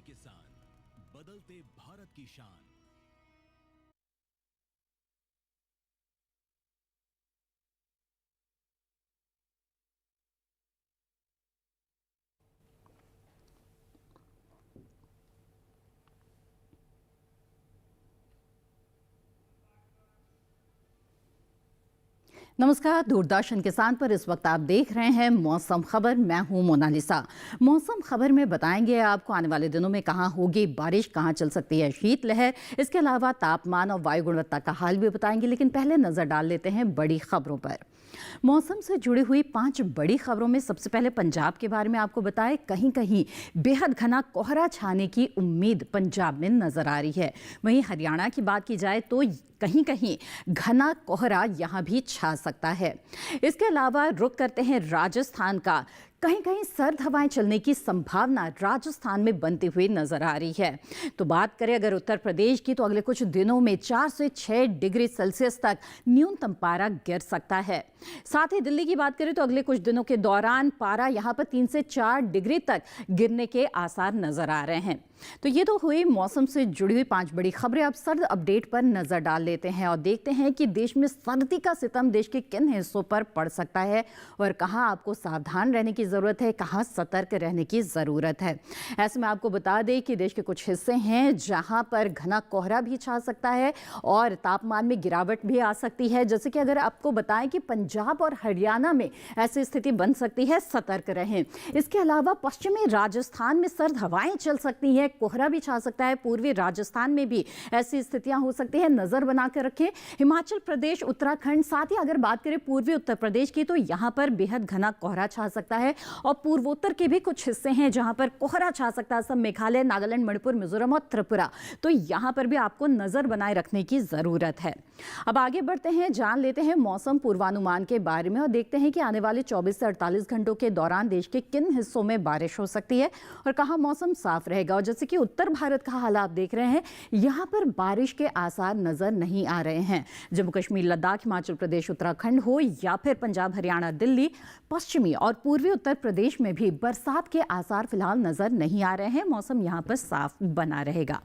किसान, बदलते भारत की शान। नमस्कार। दूरदर्शन किसान पर इस वक्त आप देख रहे हैं मौसम खबर। मैं हूं मोनालिसा। मौसम खबर में बताएंगे आपको आने वाले दिनों में कहां होगी बारिश, कहां चल सकती है शीतलहर। इसके अलावा तापमान और वायु गुणवत्ता का हाल भी बताएंगे, लेकिन पहले नजर डाल लेते हैं बड़ी खबरों पर। मौसम से जुड़ी हुई 5 बड़ी खबरों में सबसे पहले पंजाब के बारे में आपको बताएं। कहीं कहीं बेहद घना कोहरा छाने की उम्मीद पंजाब में नजर आ रही है। वहीं हरियाणा की बात की जाए तो कहीं कहीं घना कोहरा यहां भी छा सकता है। इसके अलावा रुख करते हैं राजस्थान का। कहीं कहीं सर्द हवाएं चलने की संभावना राजस्थान में बनती हुई नजर आ रही है। तो बात करें अगर उत्तर प्रदेश की, तो अगले कुछ दिनों में 4 से 6 डिग्री सेल्सियस तक न्यूनतम पारा गिर सकता है। साथ ही दिल्ली की बात करें तो अगले कुछ दिनों के दौरान पारा यहां पर 3 से 4 डिग्री तक गिरने के आसार नजर आ रहे हैं। तो ये तो हुई मौसम से जुड़ी हुई 5 बड़ी खबरें। अब सर्द अपडेट पर नजर डाल लेते हैं और देखते हैं कि देश में सर्दी का सितम देश के किन हिस्सों पर पड़ सकता है और कहां आपको सावधान रहने की जरूरत है, कहां सतर्क रहने की जरूरत है। ऐसे में आपको बता दें कि देश के कुछ हिस्से हैं जहां पर घना कोहरा भी छा सकता है और तापमान में गिरावट भी आ सकती है। जैसे कि अगर आपको बताएं कि पंजाब और हरियाणा में ऐसी स्थिति बन सकती है, सतर्क रहें। इसके अलावा पश्चिमी राजस्थान में सर्द हवाएं चल सकती हैं, कोहरा भी छा सकता है। पूर्वी राजस्थान में भी ऐसी स्थितियां हो सकती हैं, नजर बनाकर रखें। हिमाचल प्रदेश, उत्तराखंड, साथ ही अगर बात करें पूर्वी उत्तर प्रदेश की, तो यहां पर बेहद घना कोहरा छा सकता है और पूर्वोत्तर के भी कुछ हिस्से हैं जहां पर कोहरा छा सकता है। असम, मेघालय, नागालैंड, मणिपुर, मिजोरम और त्रिपुरा, तो यहां पर भी आपको नजर बनाए रखने की जरूरत है। अब आगे बढ़ते हैं, जान लेते हैं मौसम पूर्वानुमान के बारे में और देखते हैं कि आने वाले 24 से 48 घंटों के दौरान देश के किन हिस्सों में बारिश हो सकती है और कहां मौसम साफ रहेगा। और जैसे कि उत्तर भारत का हाल आप देख रहे हैं, यहां पर बारिश के आसार नजर नहीं आ रहे हैं। जम्मू कश्मीर, लद्दाख, हिमाचल प्रदेश, उत्तराखंड हो या फिर पंजाब, हरियाणा, दिल्ली, पश्चिमी और पूर्वी उत्तर प्रदेश में भी बरसात के आसार फिलहाल नजर नहीं आ रहे हैं। मौसम यहां पर साफ बना रहेगा।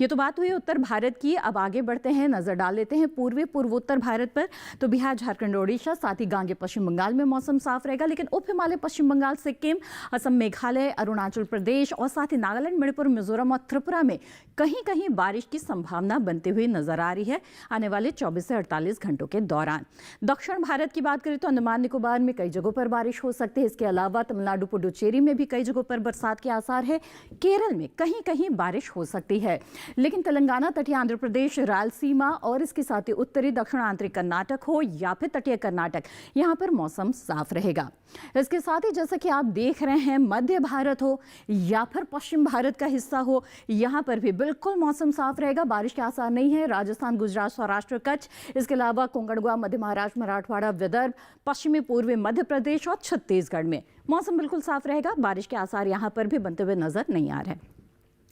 ये तो बात हुई उत्तर भारत की। अब आगे बढ़ते हैं, नजर डाल लेते हैं पूर्वी पूर्वोत्तर भारत पर। तो बिहार, झारखंड, ओडिशा, साथ ही गांगे पश्चिम बंगाल में मौसम साफ रहेगा, लेकिन उप हिमालय पश्चिम बंगाल, सिक्किम, असम, मेघालय, अरुणाचल प्रदेश और साथ ही नागालैंड, मणिपुर, मिजोरम और त्रिपुरा में कहीं कहीं बारिश की संभावना बनती हुई नजर आ रही है आने वाले 24 से 48 घंटों के दौरान। दक्षिण भारत की बात करें तो अंडमान निकोबार में कई जगहों पर बारिश हो सकती है। इसके अलावा तमिलनाडु, पुडुचेरी में भी कई जगहों पर बरसात के आसार है। केरल में कहीं कहीं बारिश हो सकती है, लेकिन तेलंगाना, तटीय आंध्र प्रदेश, रायलसीमा और इसके साथ ही उत्तरी दक्षिण आंतरिक कर्नाटक हो या फिर तटीय कर्नाटक, यहां पर मौसम साफ रहेगा। इसके साथ ही जैसा कि आप देख रहे हैं, मध्य भारत हो या फिर पश्चिम भारत का हिस्सा हो, यहां पर भी बिल्कुल मौसम साफ रहेगा, बारिश के आसार नहीं है। राजस्थान, गुजरात, सौराष्ट्र, कच्छ, इसके अलावा कोंकण, गोवा, मध्य महाराष्ट्र, मराठवाड़ा, विदर्भ, पश्चिमी पूर्वी मध्य प्रदेश और छत्तीसगढ़ में मौसम बिल्कुल साफ रहेगा। बारिश के आसार यहां पर भी बनते हुए नजर नहीं आ रहे।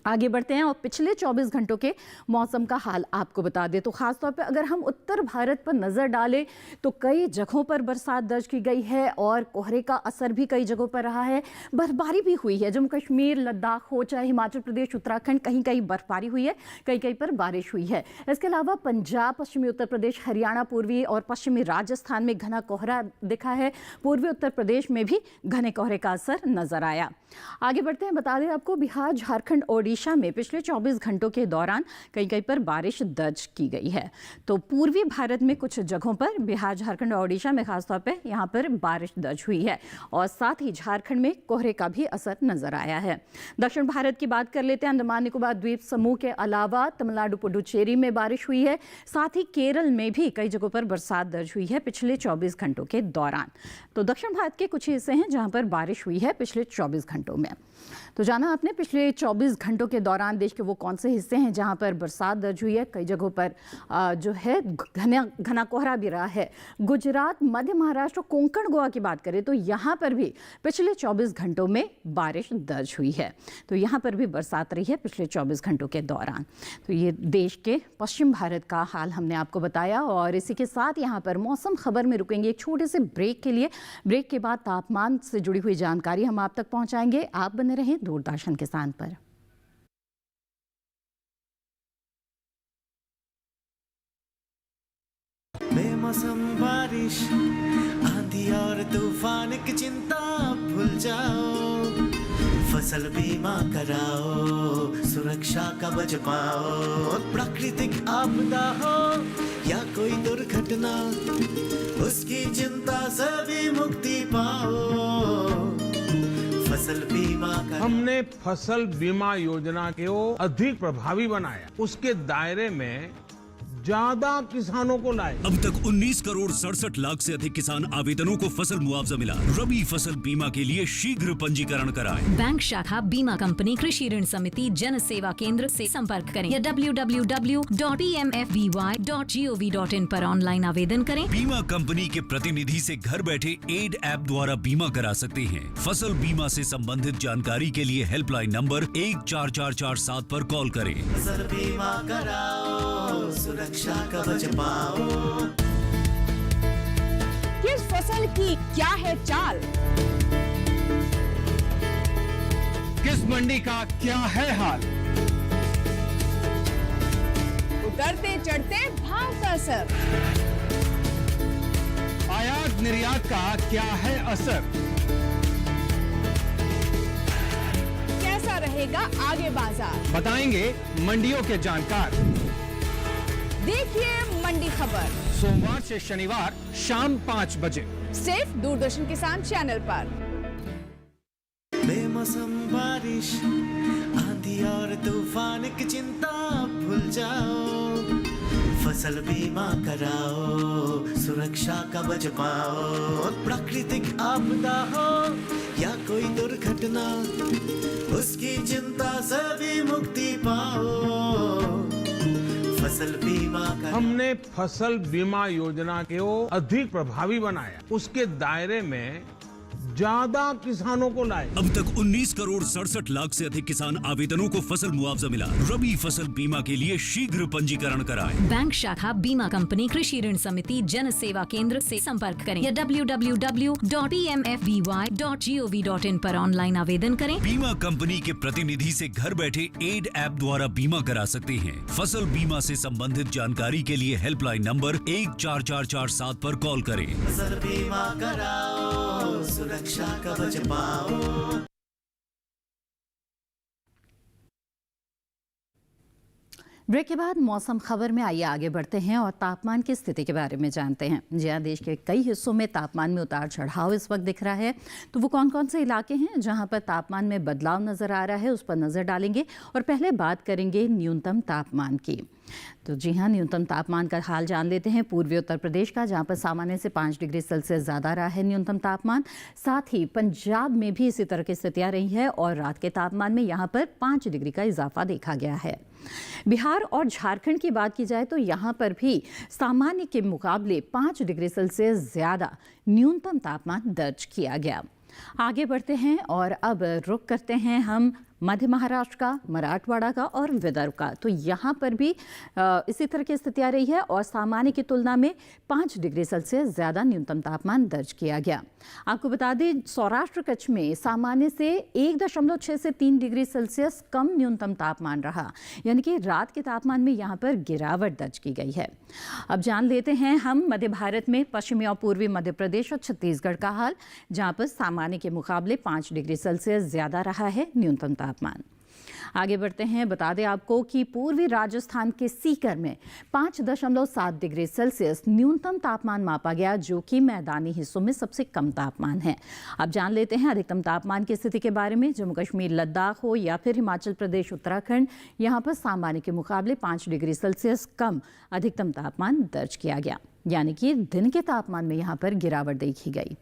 आगे बढ़ते हैं और पिछले 24 घंटों के मौसम का हाल आपको बता दें तो खासतौर पर अगर हम उत्तर भारत पर नजर डालें तो कई जगहों पर बरसात दर्ज की गई है और कोहरे का असर भी कई जगहों पर रहा है। बर्फबारी भी हुई है। जम्मू कश्मीर, लद्दाख हो चाहे हिमाचल प्रदेश, उत्तराखंड, कहीं कहीं बर्फबारी हुई है, कहीं कहीं पर बारिश हुई है। इसके अलावा पंजाब, पश्चिमी उत्तर प्रदेश, हरियाणा, पूर्वी और पश्चिमी राजस्थान में घना कोहरा दिखा है। पूर्वी उत्तर प्रदेश में भी घने कोहरे का असर नजर आया। आगे बढ़ते हैं, बता दें आपको बिहार, झारखंड, ओडिशा में पिछले 24 घंटों के दौरान कहीं कहीं पर बारिश दर्ज की गई है। तो पूर्वी भारत में कुछ जगहों पर, बिहार, झारखंड और ओडिशा में खासतौर पर यहां पर बारिश दर्ज हुई है और साथ ही झारखंड में कोहरे का भी असर नजर आया है। दक्षिण भारत की बात कर लेते हैं, अंडमान निकोबार द्वीप समूह के अलावा तमिलनाडु, पुडुचेरी में बारिश हुई है। साथ ही केरल में भी कई जगहों पर बरसात दर्ज हुई है पिछले 24 घंटों के दौरान। तो दक्षिण भारत के कुछ हिस्से हैं जहां पर बारिश हुई है पिछले 24 घंटों में। तो जाना आपने पिछले 24 घंटों के दौरान देश के वो कौन से हिस्से हैं जहां पर बरसात दर्ज हुई है। कई जगहों पर जो है घना कोहरा भी रहा है। गुजरात, मध्य महाराष्ट्र, कोंकण, गोवा की बात करें तो यहां पर भी पिछले 24 घंटों में बारिश दर्ज हुई है। तो यहां पर भी बरसात रही है पिछले 24 घंटों के दौरान। तो ये देश के पश्चिम भारत का हाल हमने आपको बताया और इसी के साथ यहाँ पर मौसम खबर में रुकेंगे एक छोटे से ब्रेक के लिए। ब्रेक के बाद तापमान से जुड़ी हुई जानकारी हम आप तक पहुँचाएंगे। आप बने रहें दूरदर्शन किसान पर। बेमौसम बारिश, आंधी और तूफान की चिंता भूल जाओ, फसल बीमा कराओ, सुरक्षा कवच पाओ। प्राकृतिक आपदा हो या कोई दुर्घटना, उसकी चिंता से भी मुक्ति पाओ। फसल बीमा कराओ। हमने फसल बीमा योजना को अधिक प्रभावी बनाया, उसके दायरे में ज्यादा किसानों को लाए। अब तक 19 करोड़ 67 लाख से अधिक किसान आवेदनों को फसल मुआवजा मिला। रबी फसल बीमा के लिए शीघ्र पंजीकरण कराएं। बैंक शाखा, बीमा कंपनी, कृषि ऋण समिति, जन सेवा केंद्र से संपर्क करें या www.pmfby.gov.in पर ऑनलाइन आवेदन करें। बीमा कंपनी के प्रतिनिधि से घर बैठे एड ऐप द्वारा बीमा करा सकते हैं। फसल बीमा से संबंधित जानकारी के लिए हेल्पलाइन नंबर 14447 पर कॉल करें। फसल बीमा कराओ, सुरक्षा कवच पाओ। किस फसल की क्या है चाल, किस मंडी का क्या है हाल, उतरते चढ़ते भाव का असर, आयात निर्यात का क्या है असर, कैसा रहेगा आगे बाजार, बताएंगे मंडियों के जानकार। देखिए मंडी खबर सोमवार से शनिवार शाम 5 बजे सिर्फ दूरदर्शन किसान चैनल पर। बेमौसम बारिश, आंधी और तूफान की चिंता भूल जाओ, फसल बीमा कराओ, सुरक्षा कवच पाओ। प्राकृतिक आपदा हो या कोई दुर्घटना, उसकी चिंता से भी मुक्ति पाओ। फसल बीमा कराओ। हमने फसल बीमा योजना को अधिक प्रभावी बनाया, उसके दायरे में ज्यादा किसानों को लाए। अब तक 19 करोड़ 67 लाख से अधिक किसान आवेदनों को फसल मुआवजा मिला। रबी फसल बीमा के लिए शीघ्र पंजीकरण कराएं। बैंक शाखा, बीमा कंपनी, कृषि ऋण समिति, जन सेवा केंद्र से संपर्क करें या www.pmfby.gov.in पर ऑनलाइन आवेदन करें। बीमा कंपनी के प्रतिनिधि से घर बैठे एड ऐप द्वारा बीमा करा सकते हैं। फसल बीमा से संबंधित जानकारी के लिए हेल्पलाइन नंबर 14447 पर कॉल करें। फसल बीमा कराओ, सुरक्षा कवच पाओ। ब्रेक के बाद मौसम खबर में आइए आगे बढ़ते हैं और तापमान की स्थिति के बारे में जानते हैं। जी हाँ, देश के कई हिस्सों में तापमान में उतार चढ़ाव इस वक्त दिख रहा है। तो वो कौन कौन से इलाके हैं जहां पर तापमान में बदलाव नज़र आ रहा है, उस पर नज़र डालेंगे। और पहले बात करेंगे न्यूनतम तापमान की। तो जी हाँ, न्यूनतम तापमान का हाल जान लेते हैं पूर्वी उत्तर प्रदेश का, जहाँ पर सामान्य से 5 डिग्री सेल्सियस ज़्यादा रहा है न्यूनतम तापमान। साथ ही पंजाब में भी इसी तरह की स्थितियाँ रही है और रात के तापमान में यहाँ पर 5 डिग्री का इजाफा देखा गया है। बिहार और झारखंड की बात की जाए तो यहाँ पर भी सामान्य के मुकाबले 5 डिग्री सेल्सियस ज़्यादा न्यूनतम तापमान दर्ज किया गया। आगे बढ़ते हैं और अब रुख करते हैं हम मध्य महाराष्ट्र का, मराठवाड़ा का और विदर्भ का। तो यहाँ पर भी इसी तरह की स्थितियाँ रही है और सामान्य की तुलना में 5 डिग्री सेल्सियस ज़्यादा न्यूनतम तापमान दर्ज किया गया। आपको बता दें, सौराष्ट्र कच्छ में सामान्य से 1.6 से 3 डिग्री सेल्सियस कम न्यूनतम तापमान रहा, यानी कि रात के तापमान में यहाँ पर गिरावट दर्ज की गई है। अब जान लेते हैं हम मध्य भारत में पश्चिमी और पूर्वी मध्य प्रदेश और छत्तीसगढ़ का हाल, जहाँ पर सामान्य के मुकाबले 5 डिग्री सेल्सियस ज़्यादा रहा है न्यूनतम तापमान। आगे बढ़ते हैं, बता दें आपको कि पूर्वी राजस्थान के सीकर में 5.7 डिग्री सेल्सियस न्यूनतम तापमान मापा गया, जो कि मैदानी हिस्सों में सबसे कम तापमान है। अब जान लेते हैं अधिकतम तापमान की स्थिति के बारे में। जम्मू कश्मीर, लद्दाख हो या फिर हिमाचल प्रदेश, उत्तराखंड, यहाँ पर सामान्य के मुकाबले 5 डिग्री सेल्सियस कम अधिकतम तापमान दर्ज किया गया, यानी कि दिन के तापमान में यहाँ पर गिरावट देखी गई।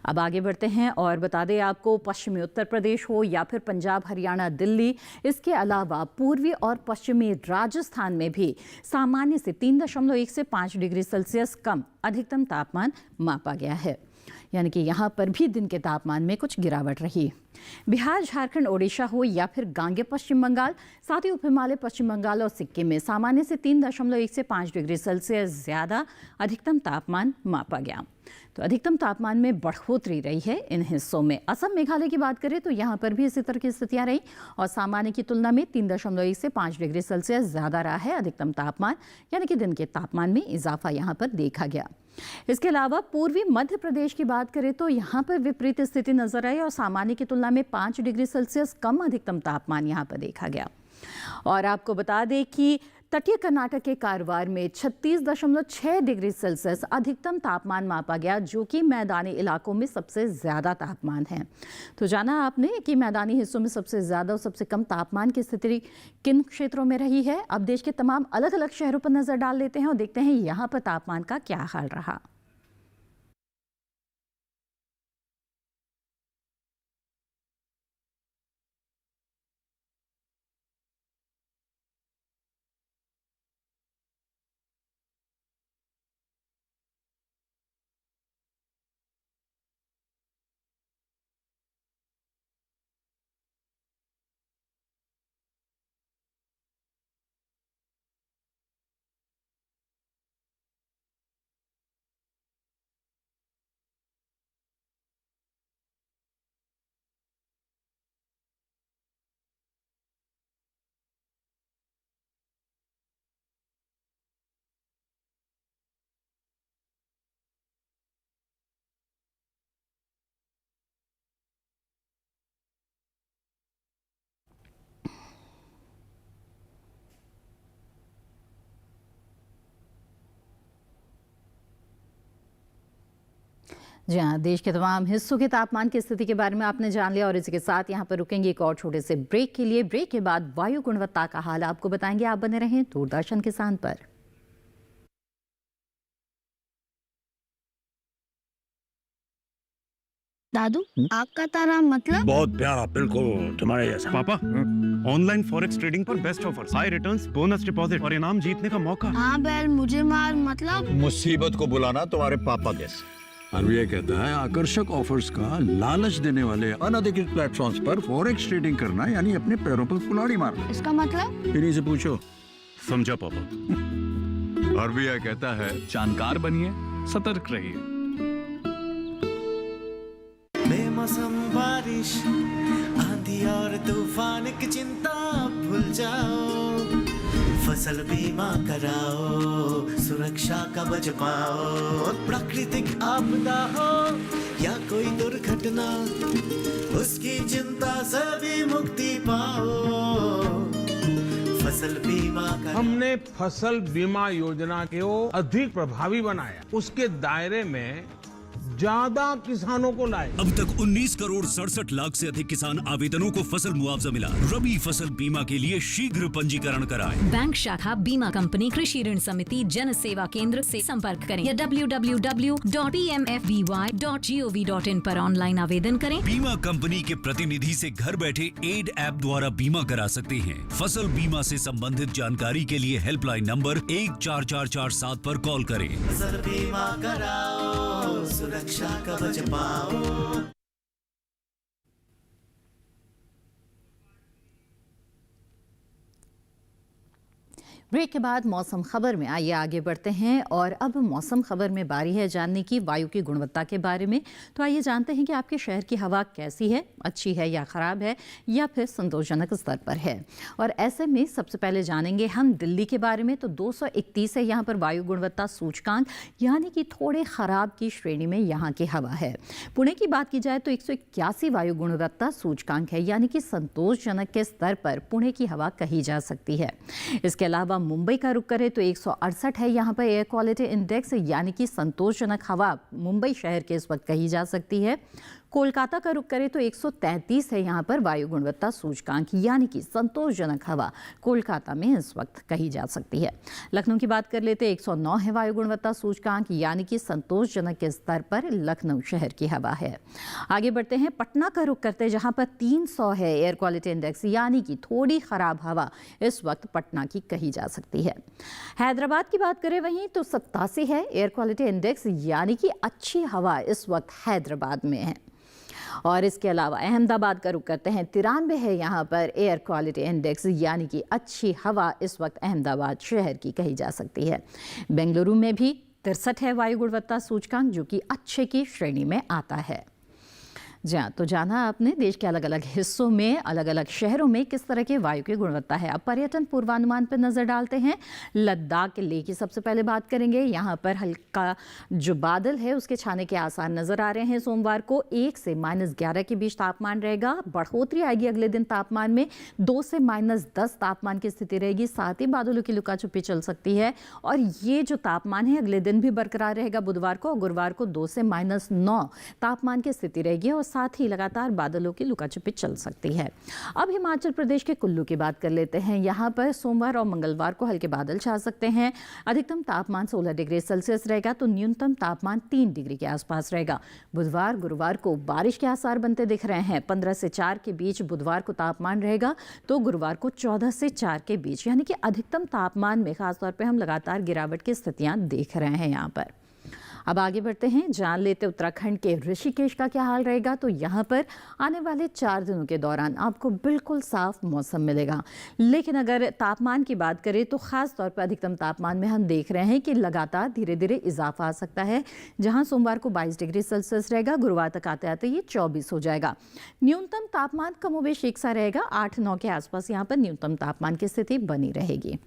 अब आगे बढ़ते हैं और बता दें आपको, पश्चिमी उत्तर प्रदेश हो या फिर पंजाब, हरियाणा, दिल्ली, इसके अलावा पूर्वी और पश्चिमी राजस्थान में भी सामान्य से 3.1 से 5 डिग्री सेल्सियस कम अधिकतम तापमान मापा गया है, यानी कि यहाँ पर भी दिन के तापमान में कुछ गिरावट रही। बिहार, झारखंड, ओडिशा हो या फिर गांगे पश्चिम बंगाल, साथ ही उप हिमालय पश्चिम बंगाल और सिक्किम में सामान्य से 3.1 से 5 डिग्री सेल्सियस ज़्यादा अधिकतम तापमान मापा गया। तो अधिकतम तापमान में बढ़ोतरी रही है इन हिस्सों में। असम मेघालय की बात करें तो यहाँ पर भी इसी तरह की स्थितियाँ रही और सामान्य की तुलना में 3.1 से 5 डिग्री सेल्सियस ज़्यादा रहा है अधिकतम तापमान, यानी कि दिन के तापमान में इजाफा यहाँ पर देखा गया। इसके अलावा पूर्वी मध्य प्रदेश की बात करें तो यहाँ पर विपरीत स्थिति नजर आई और सामान्य की तुलना में 5 डिग्री सेल्सियस कम अधिकतम तापमान यहाँ पर देखा गया। और आपको बता दें कि तटीय कर्नाटक के कारवार में 36.6 डिग्री सेल्सियस अधिकतम तापमान मापा गया, जो कि मैदानी इलाकों में सबसे ज़्यादा तापमान है। तो जाना आपने कि मैदानी हिस्सों में सबसे ज़्यादा और सबसे कम तापमान की स्थिति किन क्षेत्रों में रही है। अब देश के तमाम अलग अलग शहरों पर नज़र डाल लेते हैं और देखते हैं यहाँ पर तापमान का क्या हाल रहा। जी हाँ, देश के तमाम हिस्सों के तापमान की स्थिति के बारे में आपने जान लिया और इसी के साथ यहाँ पर रुकेंगे एक और छोटे से ब्रेक के लिए। ब्रेक के बाद वायु गुणवत्ता का हाल आपको बताएंगे। आप बने रहें दूरदर्शन किसान पर। दादू, आग का तारा मतलब? बहुत प्यारा, बिल्कुल तुम्हारे जैसा। पापा, ऑनलाइन फॉरेक्स ट्रेडिंग पर best offers, high returns, bonus deposit और इनाम जीतने का मौका। हाँ बैल, मुझे मार मतलब? मुसीबत को बुलाना तुम्हारे पापा जैसे। आरबीआई कहता है आकर्षक ऑफर्स का लालच देने वाले अनधिकृत प्लेटफॉर्म्स पर फॉरेक्स ट्रेडिंग करना यानी अपने पैरों पर कुल्हाड़ी मारना। इसका मतलब? इन्हीं से पूछो। समझा पापा। आरबीआई कहता है जानकार बनिए, सतर्क रहिए। बेमौसम बारिश, आंधी और तूफान की चिंता भूल जाओ, फसल बीमा कराओ, सुरक्षा कवच पाओ। प्राकृतिक आपदा हो या कोई दुर्घटना, उसकी चिंता से भी मुक्ति पाओ। फसल बीमा कराओ। हमने फसल बीमा योजना को अधिक प्रभावी बनाया, उसके दायरे में ज्यादा किसानों को लाए। अब तक 19 करोड़ 67 लाख से अधिक किसान आवेदनों को फसल मुआवजा मिला। रबी फसल बीमा के लिए शीघ्र पंजीकरण कराएं। बैंक शाखा, बीमा कंपनी, कृषि ऋण समिति, जन सेवा केंद्र से संपर्क करें या www.pmfby.gov.in पर ऑनलाइन आवेदन करें। बीमा कंपनी के प्रतिनिधि से घर बैठे एड ऐप द्वारा बीमा करा सकते हैं। फसल बीमा से संबंधित जानकारी के लिए हेल्पलाइन नंबर 14447 पर कॉल करें। फसल बीमा कराओ, सुरक्षा कवच पाओ। ब्रेक के बाद मौसम खबर में आइए आगे बढ़ते हैं और अब मौसम खबर में बारी है जानने की वायु की गुणवत्ता के बारे में। तो आइए जानते हैं कि आपके शहर की हवा कैसी है, अच्छी है या ख़राब है या फिर संतोषजनक स्तर पर है। और ऐसे में सबसे पहले जानेंगे हम दिल्ली के बारे में। तो 231 है यहाँ पर वायु गुणवत्ता सूचकांक, यानी कि थोड़े ख़राब की श्रेणी में यहाँ की हवा है। पुणे की बात की जाए तो 181 वायु गुणवत्ता सूचकांक है, यानी कि संतोषजनक के स्तर पर पुणे की हवा कही जा सकती है। इसके अलावा मुंबई का रुख करें तो 168 है यहाँ पर एयर क्वालिटी इंडेक्स, यानी कि संतोषजनक हवा मुंबई शहर के इस वक्त कही जा सकती है। कोलकाता का रुख करें तो 133 है यहाँ पर वायु गुणवत्ता सूचकांक, यानी कि संतोषजनक हवा कोलकाता में इस वक्त कही जा सकती है। लखनऊ की बात कर लेते हैं, 109 है वायु गुणवत्ता सूचकांक, यानी कि संतोषजनक के स्तर पर लखनऊ शहर की हवा है। आगे बढ़ते हैं, पटना का रुख करते हैं जहाँ पर 300 है एयर क्वालिटी इंडेक्स, यानी कि थोड़ी खराब हवा इस वक्त पटना की कही जा सकती है। हैदराबाद की बात करें वहीं तो 87 है एयर क्वालिटी इंडेक्स, यानी कि अच्छी हवा इस वक्त हैदराबाद में है। और इसके अलावा अहमदाबाद का रुख करते हैं, 93 है यहाँ पर एयर क्वालिटी इंडेक्स, यानी कि अच्छी हवा इस वक्त अहमदाबाद शहर की कही जा सकती है। बेंगलुरु में भी 63 है वायु गुणवत्ता सूचकांक, जो कि अच्छे की श्रेणी में आता है। जी हाँ, तो जाना आपने देश के अलग अलग हिस्सों में, अलग अलग शहरों में किस तरह के वायु की गुणवत्ता है। अब पर्यटन पूर्वानुमान पर नजर डालते हैं। लद्दाख लेह की सबसे पहले बात करेंगे। यहाँ पर हल्का जो बादल है उसके छाने के आसार नजर आ रहे हैं। सोमवार को 1 से -11 के बीच तापमान रहेगा। बढ़ोतरी आएगी अगले दिन तापमान में, 2 से -10 तापमान की स्थिति रहेगी। साथ ही बादलों की लुका छुपी चल सकती है और ये जो तापमान है अगले दिन भी बरकरार रहेगा। बुधवार को और गुरुवार को 2 से -9 तापमान की स्थिति रहेगी और साथ ही लगातार बादलों की लुकाछुपी चल सकती है। अब हिमाचल प्रदेश के कुल्लू की बात कर लेते हैं। यहाँ पर सोमवार और मंगलवार को हल्के बादल छा सकते हैं। अधिकतम तापमान 16 डिग्री सेल्सियस रहेगा तो न्यूनतम तापमान 3 डिग्री के आसपास रहेगा। बुधवार गुरुवार को बारिश के आसार बनते दिख रहे हैं। 15 से 4 के बीच बुधवार को तापमान रहेगा तो गुरुवार को 14 से 4 के बीच, यानी कि अधिकतम तापमान में खासतौर पर हम लगातार गिरावट की स्थितियां देख रहे हैं यहाँ पर। अब आगे बढ़ते हैं, जान लेते उत्तराखंड के ऋषिकेश का क्या हाल रहेगा। तो यहाँ पर आने वाले 4 दिनों के दौरान आपको बिल्कुल साफ मौसम मिलेगा। लेकिन अगर तापमान की बात करें तो खास तौर पर अधिकतम तापमान में हम देख रहे हैं कि लगातार धीरे धीरे इजाफा आ सकता है। जहाँ सोमवार को 22 डिग्री सेल्सियस रहेगा, गुरुवार तक आते आते ये 24 हो जाएगा। न्यूनतम तापमान कमोबेश एक सा रहेगा, 8-9 के आसपास यहाँ पर न्यूनतम तापमान की स्थिति बनी रहेगी।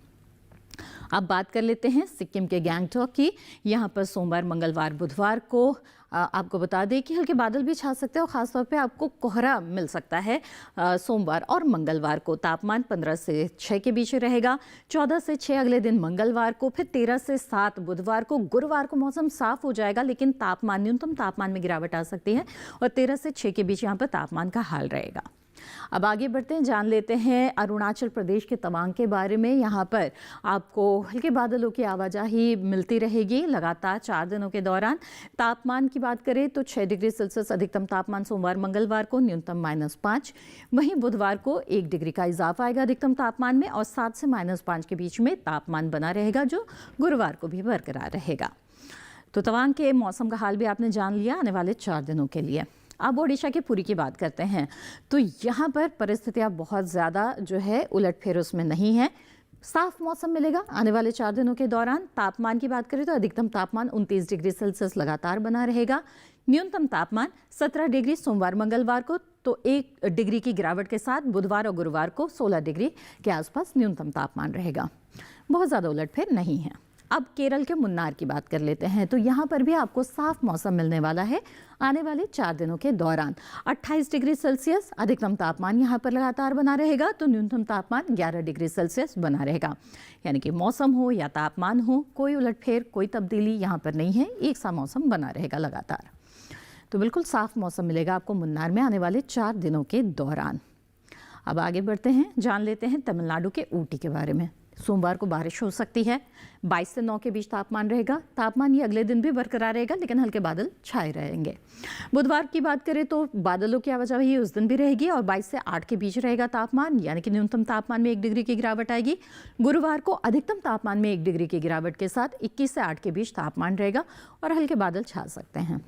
अब बात कर लेते हैं सिक्किम के गैंगटॉक की। यहाँ पर सोमवार मंगलवार बुधवार को आपको बता दें कि हल्के बादल भी छा सकते हैं और ख़ासतौर पे आपको कोहरा मिल सकता है। सोमवार और मंगलवार को तापमान 15 से 6 के बीच रहेगा। 14 से 6 अगले दिन मंगलवार को, फिर 13 से 7 बुधवार को। गुरुवार को मौसम साफ हो जाएगा लेकिन तापमान, न्यूनतम तापमान में गिरावट आ सकती है और 13 से 6 के बीच यहाँ पर तापमान का हाल रहेगा। अब आगे बढ़ते हैं, जान लेते हैं अरुणाचल प्रदेश के तवांग के बारे में। यहाँ पर आपको हल्के बादलों की आवाजाही मिलती रहेगी लगातार 4 दिनों के दौरान। तापमान की बात करें तो 6 डिग्री सेल्सियस अधिकतम तापमान सोमवार मंगलवार को, न्यूनतम -5। वहीं बुधवार को 1 डिग्री का इजाफा आएगा अधिकतम तापमान में और 7 से -5 के बीच में तापमान बना रहेगा, जो गुरुवार को भी बरकरार रहेगा। तो तवांग के मौसम का हाल भी आपने जान लिया आने वाले 4 दिनों के लिए। अब ओडिशा के पुरी की बात करते हैं। तो यहाँ पर परिस्थितियाँ बहुत ज़्यादा जो है उलटफेर उसमें नहीं है। साफ मौसम मिलेगा आने वाले 4 दिनों के दौरान। तापमान की बात करें तो अधिकतम तापमान 29 डिग्री सेल्सियस लगातार बना रहेगा। न्यूनतम तापमान 17 डिग्री सोमवार मंगलवार को, तो 1 डिग्री की गिरावट के साथ बुधवार और गुरुवार को 16 डिग्री के आसपास न्यूनतम तापमान रहेगा। बहुत ज़्यादा उलटफेर नहीं है। अब केरल के मुन्नार की बात कर लेते हैं। तो यहाँ पर भी आपको साफ मौसम मिलने वाला है आने वाले 4 दिनों के दौरान। 28 डिग्री सेल्सियस अधिकतम तापमान यहाँ पर लगातार बना रहेगा तो न्यूनतम तापमान 11 डिग्री सेल्सियस बना रहेगा। यानी कि मौसम हो या तापमान हो, कोई उलटफेर, कोई तब्दीली यहाँ पर नहीं है। एक सा मौसम बना रहेगा लगातार। तो बिल्कुल साफ मौसम मिलेगा आपको मुन्नार में आने वाले 4 दिनों के दौरान। अब आगे बढ़ते हैं, जान लेते हैं तमिलनाडु के ऊटी के बारे में। सोमवार को बारिश हो सकती है। 22 से 9 के बीच तापमान रहेगा। तापमान ये अगले दिन भी बरकरार रहेगा लेकिन हल्के बादल छाए रहेंगे। बुधवार की बात करें तो बादलों की आवाजाही उस दिन भी रहेगी और 22 से 8 के बीच रहेगा तापमान, यानी कि न्यूनतम तापमान में 1 डिग्री की गिरावट आएगी। गुरुवार को अधिकतम तापमान में 1 डिग्री की गिरावट के साथ 21 से 8 के बीच तापमान रहेगा और हल्के बादल छा सकते हैं।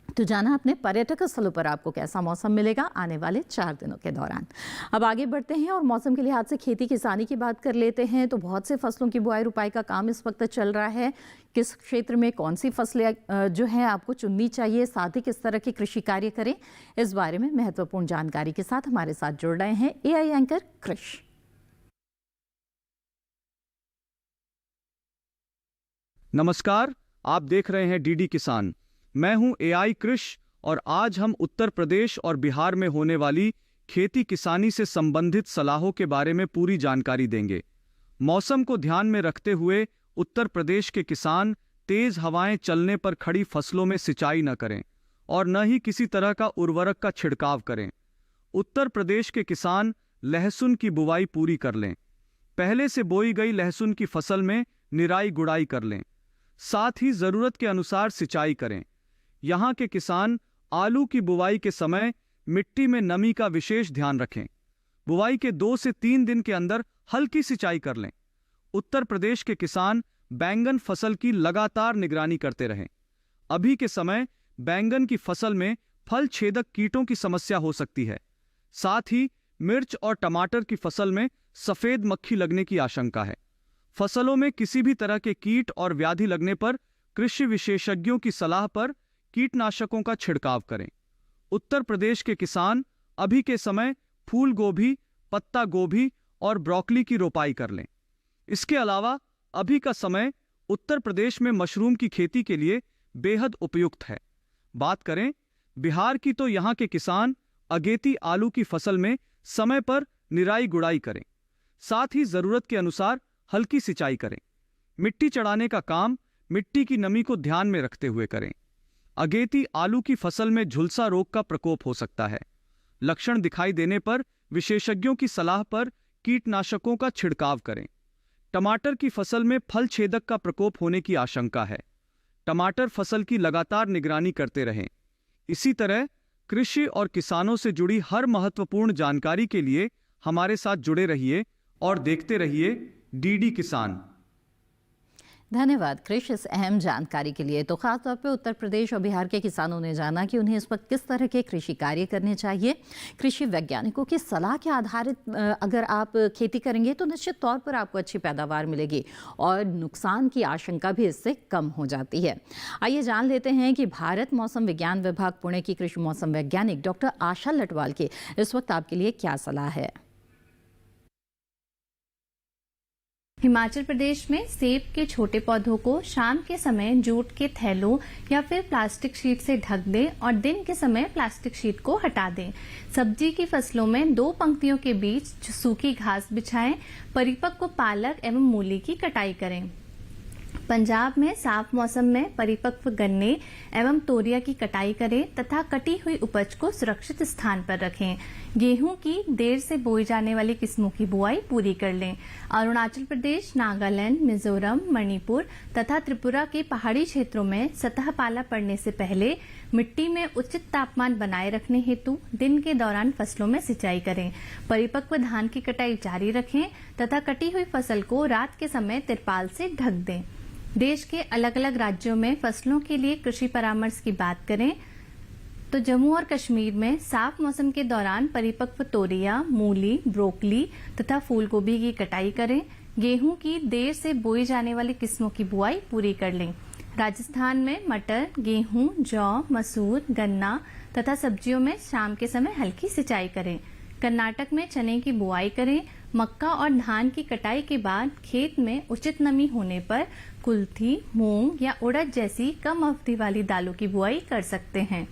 तो जाना अपने पर्यटक स्थलों पर आपको कैसा मौसम मिलेगा आने वाले 4 दिनों के दौरान। अब आगे बढ़ते हैं और मौसम के लिहाज से खेती किसानी की बात कर लेते हैं। तो बहुत से फसलों की बुआई रुपाई का काम इस वक्त चल रहा है। किस क्षेत्र में कौन सी फसलें जो हैं आपको चुननी चाहिए, साथ ही किस तरह के कृषि कार्य करें, इस बारे में महत्वपूर्ण जानकारी के साथ हमारे साथ जुड़ रहे हैं AI एंकर कृष। नमस्कार, आप देख रहे हैं DD किसान। मैं हूं AI कृष और आज हम उत्तर प्रदेश और बिहार में होने वाली खेती किसानी से संबंधित सलाहों के बारे में पूरी जानकारी देंगे। मौसम को ध्यान में रखते हुए उत्तर प्रदेश के किसान तेज हवाएं चलने पर खड़ी फसलों में सिंचाई न करें और न ही किसी तरह का उर्वरक का छिड़काव करें। उत्तर प्रदेश के किसान लहसुन की बुवाई पूरी कर लें। पहले से बोई गई लहसुन की फसल में निराई गुड़ाई कर लें। साथ ही जरूरत के अनुसार सिंचाई करें। यहाँ के किसान आलू की बुवाई के समय मिट्टी में नमी का विशेष ध्यान रखें। बुवाई के 2 से 3 दिन के अंदर हल्की सिंचाई कर लें। उत्तर प्रदेश के किसान बैंगन फसल की लगातार निगरानी करते रहें। अभी के समय बैंगन की फसल में फल छेदक कीटों की समस्या हो सकती है। साथ ही मिर्च और टमाटर की फसल में सफेद मक्खी लगने की आशंका है। फसलों में किसी भी तरह के कीट और व्याधि लगने पर कृषि विशेषज्ञों की सलाह पर कीटनाशकों का छिड़काव करें। उत्तर प्रदेश के किसान अभी के समय फूल गोभी, पत्ता गोभी और ब्रोकली की रोपाई कर लें। इसके अलावा अभी का समय उत्तर प्रदेश में मशरूम की खेती के लिए बेहद उपयुक्त है। बात करें बिहार की तो यहाँ के किसान अगेती आलू की फसल में समय पर निराई गुड़ाई करें। साथ ही जरूरत के अनुसार हल्की सिंचाई करें। मिट्टी चढ़ाने का काम मिट्टी की नमी को ध्यान में रखते हुए करें। अगेती आलू की फसल में झुलसा रोग का प्रकोप हो सकता है। लक्षण दिखाई देने पर विशेषज्ञों की सलाह पर कीटनाशकों का छिड़काव करें। टमाटर की फसल में फल छेदक का प्रकोप होने की आशंका है। टमाटर फसल की लगातार निगरानी करते रहें। इसी तरह कृषि और किसानों से जुड़ी हर महत्वपूर्ण जानकारी के लिए हमारे साथ जुड़े रहिए और देखते रहिए डीडी किसान। धन्यवाद कृष इस अहम जानकारी के लिए। तो खासतौर पे उत्तर प्रदेश और बिहार के किसानों ने जाना कि उन्हें इस वक्त किस तरह के कृषि कार्य करने चाहिए। कृषि वैज्ञानिकों की सलाह के आधारित अगर आप खेती करेंगे तो निश्चित तौर पर आपको अच्छी पैदावार मिलेगी और नुकसान की आशंका भी इससे कम हो जाती है। आइए जान लेते हैं कि भारत मौसम विज्ञान विभाग पुणे की कृषि मौसम वैज्ञानिक डॉक्टर आशा लटवाल की इस वक्त आपके लिए क्या सलाह है। हिमाचल प्रदेश में सेब के छोटे पौधों को शाम के समय जूट के थैलों या फिर प्लास्टिक शीट से ढक दें और दिन के समय प्लास्टिक शीट को हटा दें। सब्जी की फसलों में 2 पंक्तियों के बीच सूखी घास बिछाएं। परिपक्व पालक एवं मूली की कटाई करें। पंजाब में साफ मौसम में परिपक्व गन्ने एवं तोरिया की कटाई करें तथा कटी हुई उपज को सुरक्षित स्थान पर रखें। गेहूं की देर से बोई जाने वाली किस्मों की बुआई पूरी कर लें। अरुणाचल प्रदेश, नागालैंड, मिजोरम, मणिपुर तथा त्रिपुरा के पहाड़ी क्षेत्रों में सतह पाला पड़ने से पहले मिट्टी में उचित तापमान बनाए रखने हेतु दिन के दौरान फसलों में सिंचाई करें। परिपक्व धान की कटाई जारी रखें तथा कटी हुई फसल को रात के समय तिरपाल से ढक दें। देश के अलग अलग राज्यों में फसलों के लिए कृषि परामर्श की बात करें तो जम्मू और कश्मीर में साफ मौसम के दौरान परिपक्व तोरिया, मूली, ब्रोकली तथा फूलगोभी की कटाई करें। गेहूं की देर से बोई जाने वाली किस्मों की बुआई पूरी कर लें। राजस्थान में मटर, गेहूं, जौ, मसूर, गन्ना तथा सब्जियों में शाम के समय हल्की सिंचाई करें। कर्नाटक में चने की बुआई करें। मक्का और धान की कटाई के बाद खेत में उचित नमी होने पर कुल्थी, मूंग या उड़द जैसी कम अवधि वाली दालों की बुआई कर सकते हैं।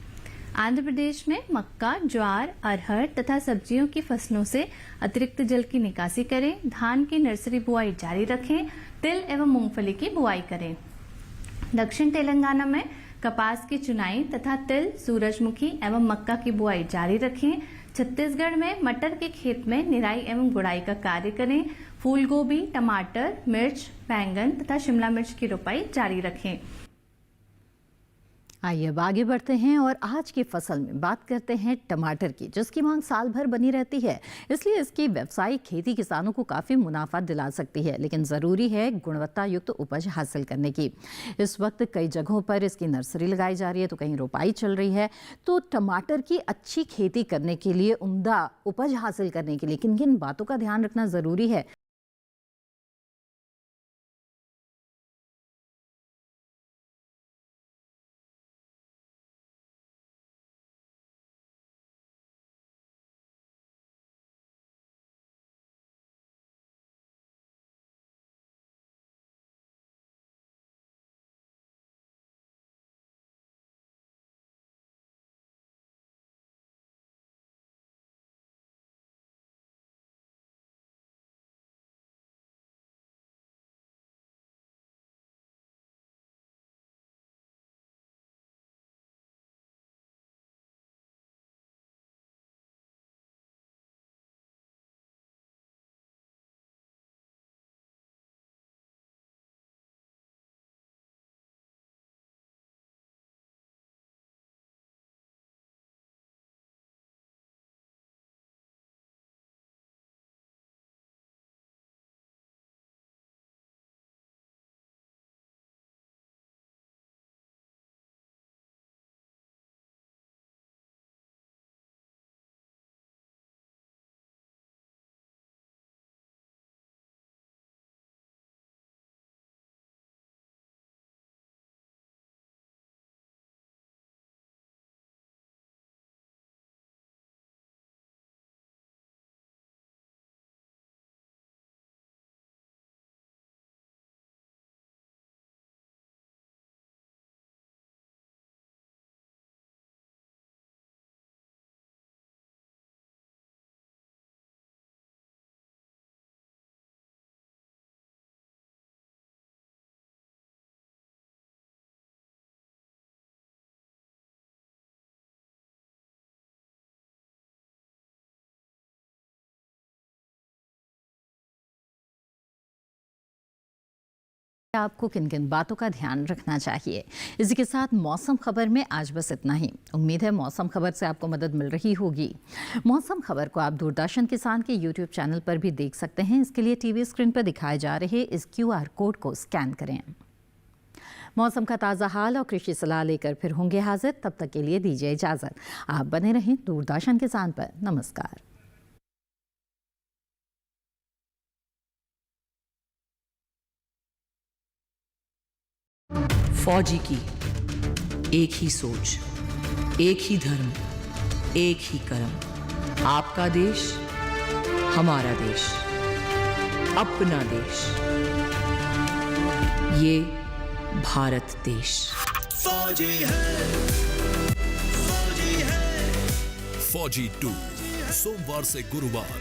आंध्र प्रदेश में मक्का, ज्वार, अरहर तथा सब्जियों की फसलों से अतिरिक्त जल की निकासी करें। धान की नर्सरी बुआई जारी रखें। तिल एवं मूंगफली की बुआई करें। दक्षिण तेलंगाना में कपास की चुनाई तथा तिल, सूरजमुखी एवं मक्का की बुआई जारी रखें। छत्तीसगढ़ में मटर के खेत में निराई एवं गुड़ाई का कार्य करें। फूलगोभी, टमाटर, मिर्च, बैंगन तथा शिमला मिर्च की रोपाई जारी रखें। आइए अब आगे बढ़ते हैं और आज की फसल में बात करते हैं टमाटर की, जिसकी मांग साल भर बनी रहती है। इसलिए इसकी व्यावसायिक खेती किसानों को काफ़ी मुनाफा दिला सकती है, लेकिन ज़रूरी है गुणवत्ता युक्त उपज हासिल करने की। इस वक्त कई जगहों पर इसकी नर्सरी लगाई जा रही है तो कहीं रोपाई चल रही है। तो टमाटर की अच्छी खेती करने के लिए, उम्दा उपज हासिल करने के लिए किन किन बातों का ध्यान रखना ज़रूरी है, आपको किन किन बातों का ध्यान रखना चाहिए। इसी के साथ मौसम खबर में आज बस इतना ही। उम्मीद है मौसम खबर से आपको मदद मिल रही होगी। मौसम खबर को आप दूरदर्शन किसान के YouTube चैनल पर भी देख सकते हैं। इसके लिए टीवी स्क्रीन पर दिखाए जा रहे इस QR कोड को स्कैन करें। मौसम का ताज़ा हाल और कृषि सलाह लेकर फिर होंगे हाजिर। तब तक के लिए दीजिए इजाज़त। आप बने रहें दूरदर्शन किसान पर। नमस्कार। फौजी की एक ही सोच, एक ही धर्म, एक ही कर्म। आपका देश, हमारा देश, अपना देश, ये भारत देश। फौजी है, फौजी है। फौजी 2 सोमवार से गुरुवार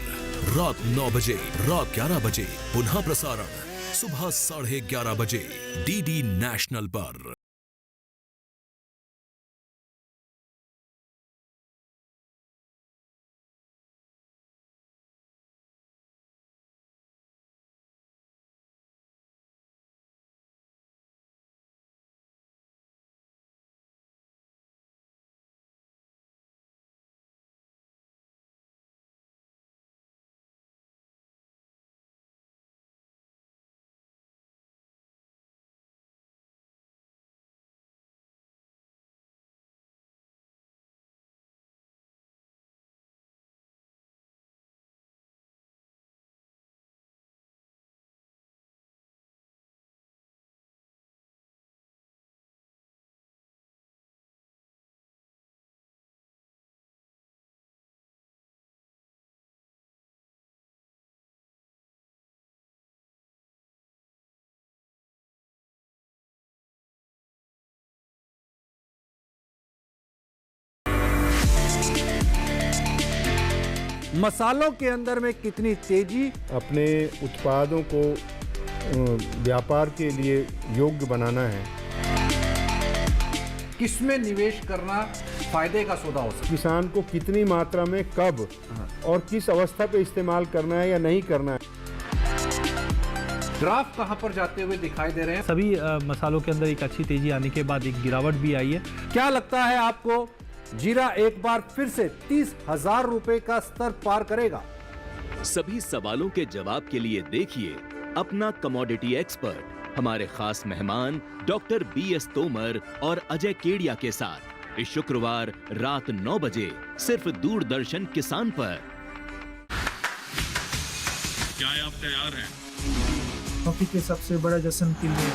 रात 9 बजे, रात 11 बजे पुनः प्रसारण सुबह 11:30 बजे DD नेशनल पर। मसालों के अंदर में कितनी तेजी, अपने उत्पादों को व्यापार के लिए योग्य बनाना है, किसमें निवेश करना फायदे का सौदा हो सकता है, किसान को कितनी मात्रा में कब और किस अवस्था पे इस्तेमाल करना है या नहीं करना है। ग्राफ कहां पर जाते हुए दिखाई दे रहे हैं। सभी मसालों के अंदर एक अच्छी तेजी आने के बाद एक गिरावट भी आई है। क्या लगता है आपको जीरा एक बार फिर से 30,000 रुपए का स्तर पार करेगा? सभी सवालों के जवाब के लिए देखिए अपना कमोडिटी एक्सपर्ट, हमारे खास मेहमान डॉक्टर BS तोमर और अजय केडिया के साथ इस शुक्रवार रात 9 बजे सिर्फ दूरदर्शन किसान पर। क्या आप तैयार हैं? हॉकी के सबसे बड़ा जश्न के लिए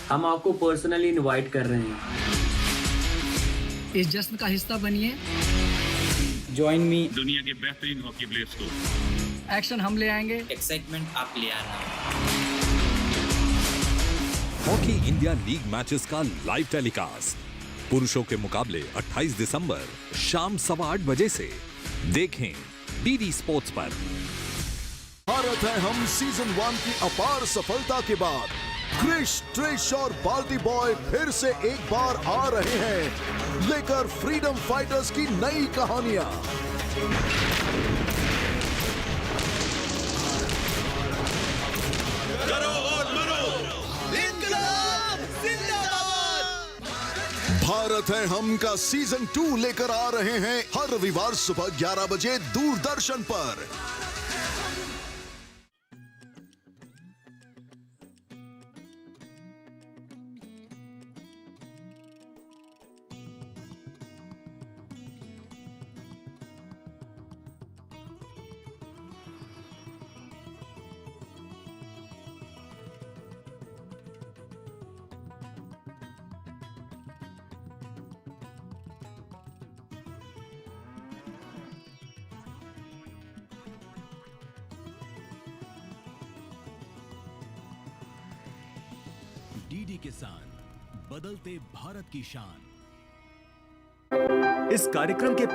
हम आपको पर्सनली इनवाइट कर रहे हैं। इस जश्न का हिस्सा बनिए। Join me. दुनिया के बेहतरीन हॉकी प्लेयर्स को एक्शन हम ले आएंगे, एक्साइटमेंट आप ले आना। हॉकी इंडिया लीग मैचेस का लाइव टेलीकास्ट पुरुषों के मुकाबले 28 दिसंबर शाम 8:15 बजे से देखें DD स्पोर्ट्स पर। भारत है हम सीजन 1 की अपार सफलता के बाद क्रिश, ट्रिश और बाल्टी बॉय फिर से एक बार आ रहे हैं लेकर फ्रीडम फाइटर्स की नई कहानियां। करो और मरो, इंकलाब जिंदाबाद। भारत है हम का सीजन 2 लेकर आ रहे हैं हर रविवार सुबह 11 बजे दूरदर्शन पर। DD किसान, बदलते भारत की शान। इस कार्यक्रम के